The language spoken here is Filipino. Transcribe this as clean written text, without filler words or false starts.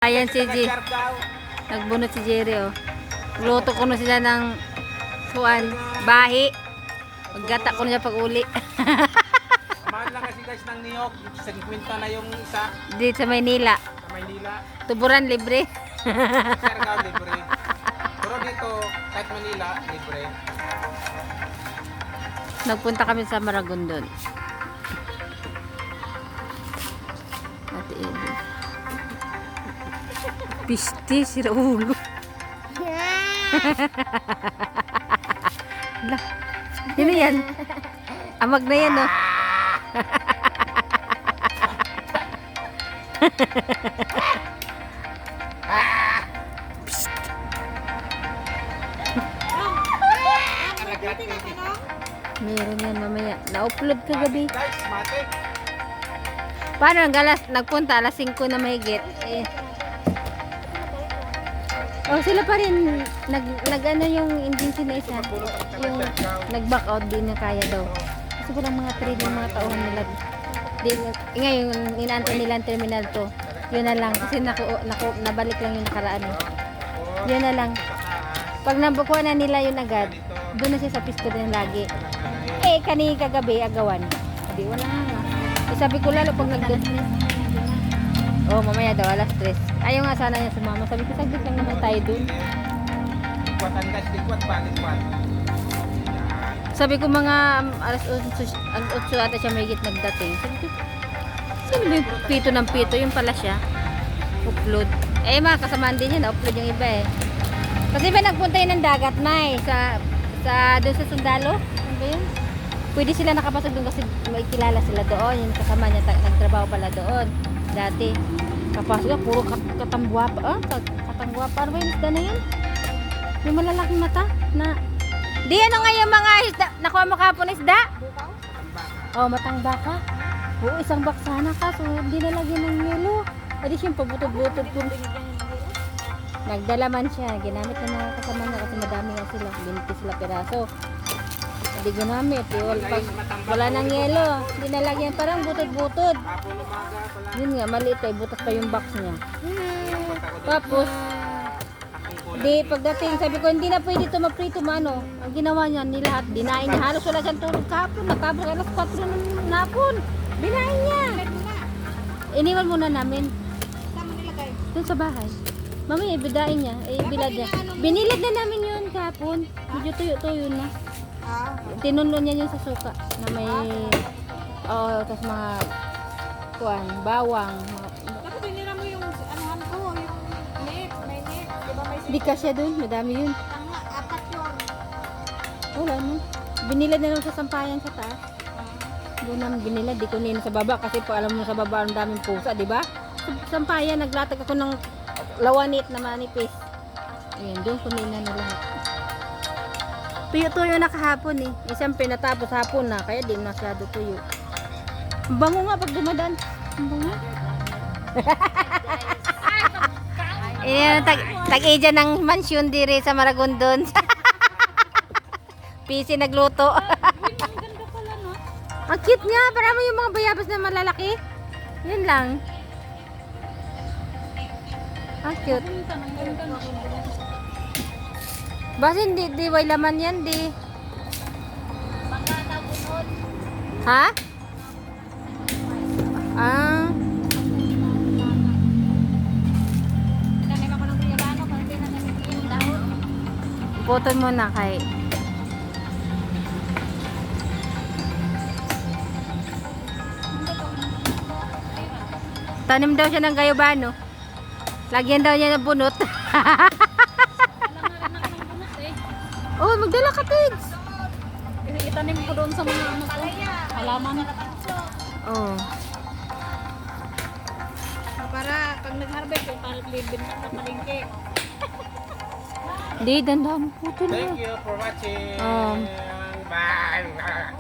Ayan si G. Nagbunot si Jerry, oh. Luto ko na sila ng kuan, bahi. Maggata ko na siya pag uli. Mahal lang kasi guys ng niyog. 50 na yung isa Dito sa Maynila. sa Maynila. Tuburan libre. Siargao libre. Pero dito, kahit Manila, libre. Nagpunta kami sa Maragondon. Ate Edith. Piste, sira ulo. Lah, yun yan. Amag na yan, oh. Meron yan mamaya. Na-upload kagabi. Guys, matik. Paano nagpunta alas 5 na mahigit? Eh. Oh, sila pa rin nag-ano yung engine si Nesa. Yung nag-back out din na kaya daw. Kasi parang mga 3 yung mga tauhan nila. Di, ngayon, inaantay nila ang terminal to. Yun na lang. Kasi nabalik lang yung nakaraan. Eh. Yun na lang. Pag nabukuha na nila yun agad, doon na siya sa pisto din lagi. Eh, kagabi, agawan. Hindi, wala nga. Eh, sabi ko lalo pag nag-doon. Oh, mamaya daw, alas 3. Ayaw nga sana niya sumama. Sabi ko, saglit lang naman tayo doon. Ikwatan guys, ikwat pa, ikwat. Sabi ko mga alas 8 ata siya may nagdating. Sabi ko, sino ba yung pito ng pito? Yung pala siya. Upload. Eh, mga kasamaan din yan. Na-upload yung iba eh. Kasi ba nagpunta yun ng dagat na eh. Doon sa Sundalo. Ano ba yun? Pwede sila nakapasok doon kasi may kilala sila doon. Yung kasama niya, nagtrabaho pala doon. Dati. Kapasok niya, puro katangguwapa. Katangguwapa. Ano ba yung isda na yun? Yung malalaking mata na... Di ano nga yung mga isda? Nakuha mo kapon isda? Oh, matang baka. Oo, isang baksana ka. So, hindi nalagyan ng yelo. Adi siya pabutod-butod po. Nagdala man siya. Ginamit na mga kasama niya kasi madami nga sila. 20 sila peraso. Hindi ginamit. Pag wala ng yelo, hindi nalagyan. Parang butod-butod. Yun nga, maliit ay butas pa yung box niya. Tapos, di pagdating, sabi ko, hindi na pwede ito maprito mano. Ang ginawa niya, nilahat, dinain niya. Halos wala siyang tulog kahapon. Natapos alas 4 ng napon. Dinain niya. Iniwan muna namin. Saan mo nilagay? Doon sa bahay. Mami, ibidain niya. Bilad niya. Binilad na namin yun kahapon. Medyo tuyo-tuyo na. Tinunlo niya yun sa suka. Na may, tapos mga, kuan, bawang. Dapat binira mo yung anuhan ko, yung net, may net. Diba may Di kasya doon, madami yun. tanga, 4 yun. Wala no. Binilad na lang sa sampayan sa taas. Doon namin binilad, di ko nino sa baba kasi po alam mo sa baba ang daming pusa, di ba? Sa sampayan, naglatag ako ng lawanit na manipis. Ayun, doon ko nina na lahat. Tuyo-tuyo na kahapon eh. Isang pinatapos hapon na, kaya di masyado tuyo. Ang bango nga pag dumadaan. Ang bango. Yan, tag-eja ng mansyon diri sa Maragondon. PC nagluto. Ang cute niya. Para mo yung mga bayabas na malalaki. Yun lang. Ang cute. Basta di way laman yan, di. Ha? Ah. Tanim ako ng guyabano, para tinanim yung dahon. Putol mo na kay. Tanim daw siya ng gayabano. Lagyan daw niya ng bunot. Oh, magdala ka, Tigs. Itanim ko doon sa mga halaman. Oh. Para pag nag-harvest, parang libin na palengke. Di, dandan. Putol na. Thank you for watching. Um, Bye.